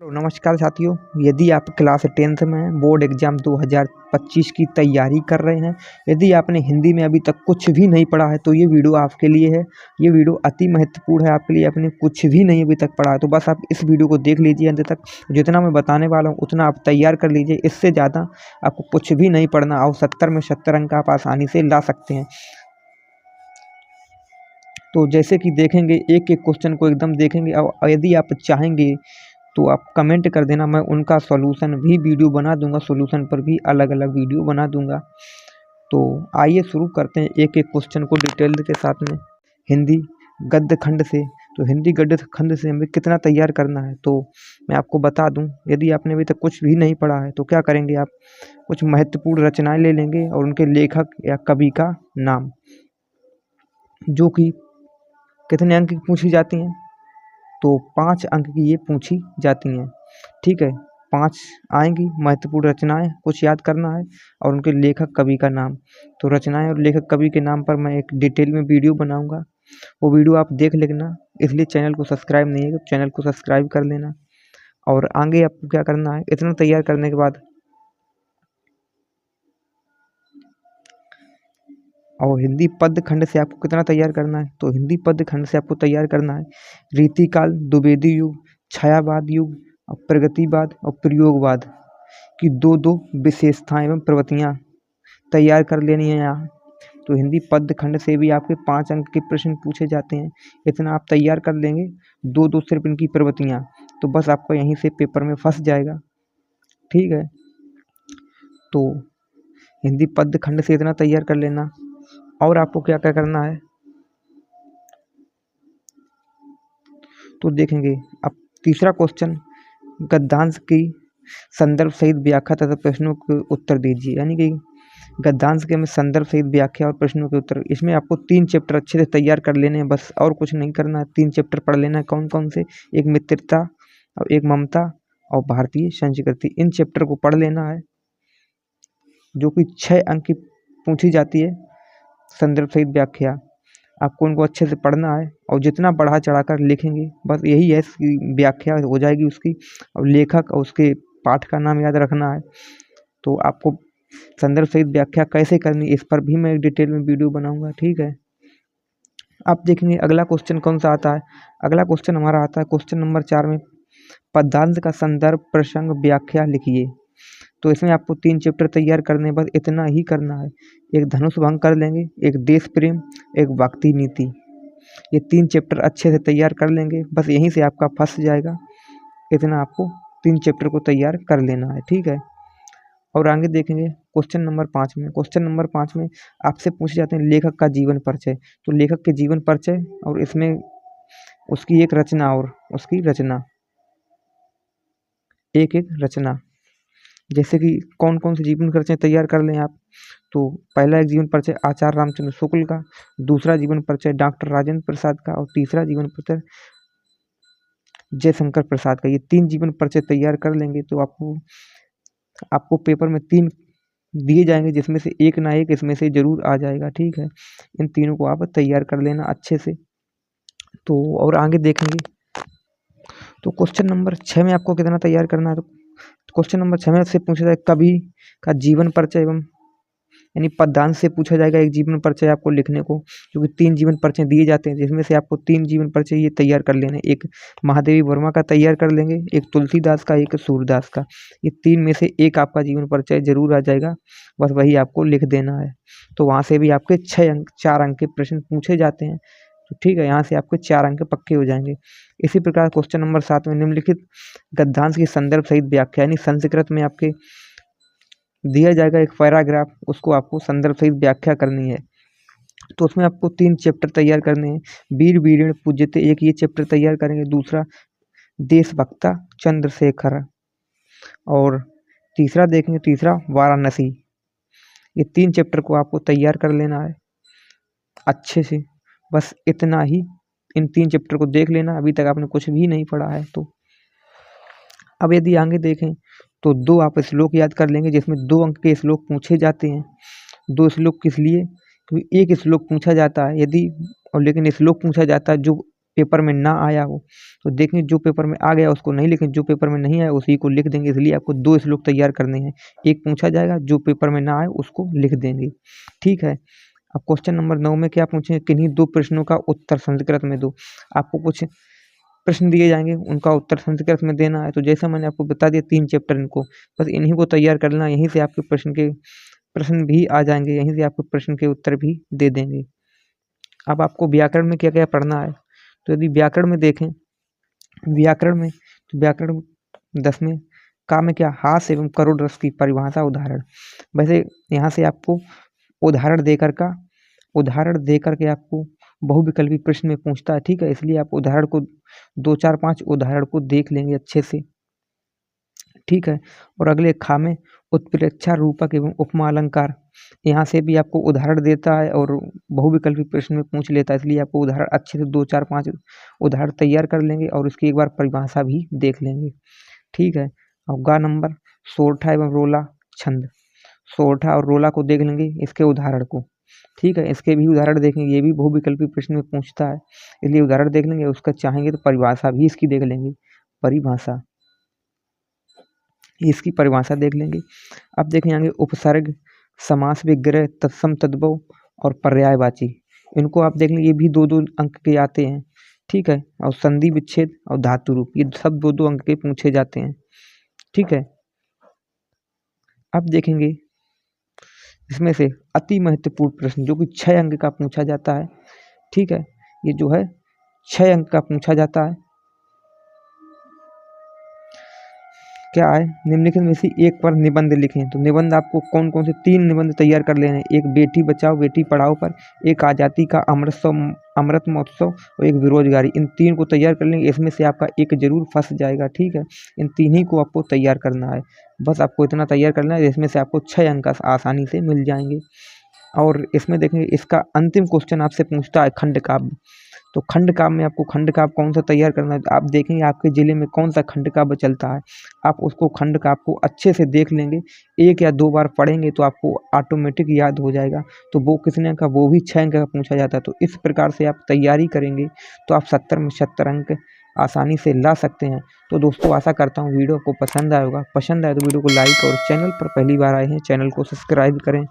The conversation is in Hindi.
हेलो नमस्कार साथियों। यदि आप क्लास 10th में बोर्ड एग्ज़ाम 2025 की तैयारी कर रहे हैं, यदि आपने हिंदी में अभी तक कुछ भी नहीं पढ़ा है तो ये वीडियो आपके लिए है। ये वीडियो अति महत्वपूर्ण है आपके लिए। आपने कुछ भी नहीं अभी तक पढ़ा है तो बस आप इस वीडियो को देख लीजिए अंत तक। जितना मैं बताने वाला हूँ उतना आप तैयार कर लीजिए। इससे ज़्यादा आपको कुछ भी नहीं पढ़ना और 70 में 70 अंक आप आसानी से ला सकते हैं। तो जैसे कि देखेंगे, एक एक क्वेश्चन को एकदम देखेंगे और यदि आप चाहेंगे तो आप कमेंट कर देना, मैं उनका सॉल्यूशन भी वीडियो बना दूंगा। सॉल्यूशन पर भी अलग अलग वीडियो बना दूंगा। तो आइए शुरू करते हैं एक एक क्वेश्चन को डिटेल के साथ में। हिंदी गद्य खंड से, तो हिंदी गद्य खंड से हमें कितना तैयार करना है तो मैं आपको बता दूं। यदि आपने अभी तक कुछ भी नहीं पढ़ा है तो क्या करेंगे, आप कुछ महत्वपूर्ण रचनाएं ले लेंगे और उनके लेखक या कवि का नाम, जो कि कितने अंक की पूछी जाती हैं, तो 5 अंक की ये पूछी जाती हैं। ठीक है, 5 आएंगी महत्वपूर्ण रचनाएं, कुछ याद करना है और उनके लेखक कवि का नाम। तो रचनाएं और लेखक कवि के नाम पर मैं एक डिटेल में वीडियो बनाऊंगा, वो वीडियो आप देख लेना। इसलिए चैनल को सब्सक्राइब नहीं है तो चैनल को सब्सक्राइब कर लेना। और आगे आपको क्या करना है, इतना तैयार करने के बाद और हिंदी पद्य खंड से आपको कितना तैयार करना है, तो हिंदी पद्य खंड से आपको तैयार करना है रीतिकाल, द्विवेदी युग, छायावाद युग और प्रगतिवाद और प्रयोगवाद की दो दो विशेषताएं एवं प्रवृत्तियां तैयार कर लेनी है यहाँ। तो हिंदी पद्य खंड से भी आपके 5 अंक के प्रश्न पूछे जाते हैं। इतना आप तैयार कर लेंगे, दो दो सिर्फ इनकी प्रवृत्तियां, तो बस आपका यहीं से पेपर में फंस जाएगा। ठीक है, तो हिंदी पद्य खंड से इतना तैयार कर लेना। और आपको क्या क्या करना है तो देखेंगे। अब तीसरा क्वेश्चन, गद्यांश की संदर्भ सहित व्याख्या तथा प्रश्नों के उत्तर दीजिए। यानी कि गद्यांश के में संदर्भ सहित व्याख्या और प्रश्नों के उत्तर। इसमें आपको 3 चैप्टर अच्छे से तैयार कर लेने हैं, बस और कुछ नहीं करना है। 3 चैप्टर पढ़ लेना है। कौन कौन से, एक मित्रता और एक ममता और भारतीय संस्कृति। इन चैप्टर को पढ़ लेना है, जो कि 6 अंक की पूछी जाती है संदर्भ सहित व्याख्या। आपको उनको अच्छे से पढ़ना है और जितना बढ़ा चढ़ाकर लिखेंगे बस यही है, इसकी व्याख्या हो जाएगी उसकी। और लेखक और उसके पाठ का नाम याद रखना है। तो आपको संदर्भ सहित व्याख्या कैसे करनी, इस पर भी मैं एक डिटेल में वीडियो बनाऊंगा। ठीक है, आप देखेंगे अगला क्वेश्चन कौन सा आता है। अगला क्वेश्चन हमारा आता है क्वेश्चन नंबर 4 में, पद्यांश का संदर्भ प्रसंग व्याख्या लिखिए। तो इसमें आपको 3 चैप्टर तैयार करने, बस इतना ही करना है। एक धनुष भंग कर लेंगे, एक देश प्रेम, एक भक्ति नीति। ये 3 चैप्टर अच्छे से तैयार कर लेंगे, बस यहीं से आपका फंस जाएगा। इतना आपको 3 चैप्टर को तैयार कर लेना है। ठीक है, और आगे देखेंगे क्वेश्चन नंबर 5 में। क्वेश्चन नंबर 5 में आपसे पूछे जाते हैं लेखक का जीवन परिचय। तो लेखक के जीवन परिचय और इसमें उसकी एक रचना और उसकी रचना, एक एक रचना। जैसे कि कौन कौन से जीवन परिचय तैयार कर लें आप, तो पहला एक जीवन परिचय आचार्य रामचंद्र शुक्ल का, दूसरा जीवन परिचय डॉक्टर राजेंद्र प्रसाद का और तीसरा जीवन परिचय जयशंकर प्रसाद का। ये 3 जीवन परिचय तैयार कर लेंगे तो आपको पेपर में 3 दिए जाएंगे, जिसमें से एक ना एक इसमें से जरूर आ जाएगा। ठीक है, इन तीनों को आप तैयार कर लेना अच्छे से। तो और आगे देखेंगे तो क्वेश्चन नंबर 6 में आपको कितना तैयार करना है। तो क्वेश्चन नंबर 6 में से पूछा जाए कवि का जीवन परिचय एवं, यानी पद्यांश से पूछा जाएगा एक जीवन परिचय आपको लिखने को, क्योंकि 3 जीवन परिचय दिए जाते हैं, जिसमें से आपको 3 जीवन परिचय ये तैयार कर लेने। एक महादेवी वर्मा का तैयार कर लेंगे, एक तुलसीदास का, एक सूरदास का। ये 3 में से एक आपका जीवन परिचय जरूर आ जाएगा, बस वही आपको लिख देना है। तो वहाँ से भी आपके 4 अंक के प्रश्न पूछे जाते हैं। तो ठीक है, यहाँ से आपके 4 अंक पक्के हो जाएंगे। इसी प्रकार क्वेश्चन नंबर 7 में निम्नलिखित गद्यांश की संदर्भ सहित व्याख्या, यानी संस्कृत में आपके दिया जाएगा एक पैराग्राफ, उसको आपको संदर्भ सहित व्याख्या करनी है। तो उसमें आपको 3 चैप्टर तैयार करने हैं। वीर वीरेण पूज्यते, एक ये चैप्टर तैयार करेंगे। दूसरा देशभक्ता चंद्रशेखर, और तीसरा देखेंगे, तीसरा वाराणसी। ये 3 चैप्टर को आपको तैयार कर लेना है अच्छे से, बस इतना ही। इन 3 चैप्टर को देख लेना, अभी तक आपने कुछ भी नहीं पढ़ा है तो। अब यदि आगे देखें तो 2 आप श्लोक याद कर लेंगे, जिसमें 2 अंक के श्लोक पूछे जाते हैं। 2 श्लोक किस लिए, क्योंकि एक श्लोक पूछा जाता है यदि, और लेकिन श्लोक पूछा जाता है जो पेपर में ना आया हो तो देखेंगे जो पेपर में आ गया उसको नहीं लिखें, जो पेपर में नहीं आया उसी को लिख देंगे। इसलिए आपको 2 श्लोक तैयार करने हैं, एक पूछा जाएगा, जो पेपर में ना आए उसको लिख देंगे, ठीक है। अब क्वेश्चन नंबर 9 में क्या पूछेंगे, किन्हीं 2 प्रश्नों का उत्तर संस्कृत में दो। आपको कुछ प्रश्न दिए जाएंगे, उनका उत्तर संस्कृत में देना है। तो जैसा मैंने आपको बता दिया 3 चैप्टर इनको, बस इन्हीं को तैयार करना, यहीं से आपके प्रश्न भी आ जाएंगे, यहीं से आपके प्रश्न के उत्तर भी दे देंगे। अब आपको व्याकरण में क्या क्या पढ़ना है, तो यदि व्याकरण में देखें, व्याकरण में तो व्याकरण 10 में का में क्या, हास एवं करोड़ रस की परिभाषा उदाहरण। वैसे यहाँ से आपको उदाहरण देकर के आपको बहुविकल्पी प्रश्न में पूछता है, ठीक है। इसलिए आप उदाहरण को 2 4 5 उदाहरण को देख लेंगे अच्छे से, ठीक है। और अगले खा में उत्प्रेक्षा, रूपक एवं उपमा अलंकार, यहाँ से भी आपको उदाहरण देता है और बहुविकल्पी प्रश्न में पूछ लेता है। इसलिए आपको उदाहरण अच्छे से 2 4 5 उदाहरण तैयार कर लेंगे और उसकी एक बार परिभाषा भी देख लेंगे, ठीक है। और गा नंबर सोरठा एवं रोला छंद, सोरठा और रोला को देख लेंगे, इसके उदाहरण को, ठीक है। इसके भी उदाहरण देखेंगे, ये भी बहुविकल्पी प्रश्न में पूछता है, इसलिए उदाहरण देख लेंगे। उसका चाहेंगे तो परिभाषा भी इसकी देख लेंगे, परिभाषा, इसकी परिभाषा देख लेंगे। अब देखें आगे उपसर्ग, समास विग्रह, तत्सम तद्भव और पर्यायवाची, इनको आप देख लेंगे, ये भी 2 2 अंक के आते हैं, ठीक है। और संधि विच्छेद और धातु रूप, ये सब 2 2 अंक के पूछे जाते हैं, ठीक है। अब देखेंगे इसमें से अति महत्वपूर्ण प्रश्न जो कि 6 अंक का पूछा जाता है, ठीक है। ये जो है 6 अंक का पूछा जाता है, क्या है, निम्नलिखित में से एक पर निबंध लिखें। तो निबंध आपको कौन कौन से 3 निबंध तैयार कर लेने हैं, एक बेटी बचाओ बेटी पढ़ाओ पर, एक आज़ादी का अमृत महोत्सव और एक बेरोजगारी, इन 3 को तैयार कर लेंगे। इसमें से आपका एक जरूर फंस जाएगा, ठीक है। इन 3 ही को आपको तैयार करना है, बस आपको इतना तैयार करना है, इसमें से आपको 6 अंक आसानी से मिल जाएंगे। और इसमें देखेंगे इसका अंतिम क्वेश्चन आपसे पूछता है खंड काव्य, तो खंड काव्य में आपको खंड काव्य कौन सा तैयार करना है, आप देखेंगे आपके ज़िले में कौन सा खंड काव्य चलता है, आप उसको खंड काव्य को अच्छे से देख लेंगे, 1 या 2 बार पढ़ेंगे तो आपको ऑटोमेटिक याद हो जाएगा। तो वो कितने अंक का, वो भी 6 अंक का पूछा जाता है। तो इस प्रकार से आप तैयारी करेंगे तो आप 70 में 70 अंक आसानी से ला सकते हैं। तो दोस्तों आशा करता हूँ वीडियो को पसंद आया होगा, पसंद आए तो वीडियो को लाइक और चैनल पर पहली बार आए हैं चैनल को सब्सक्राइब करें।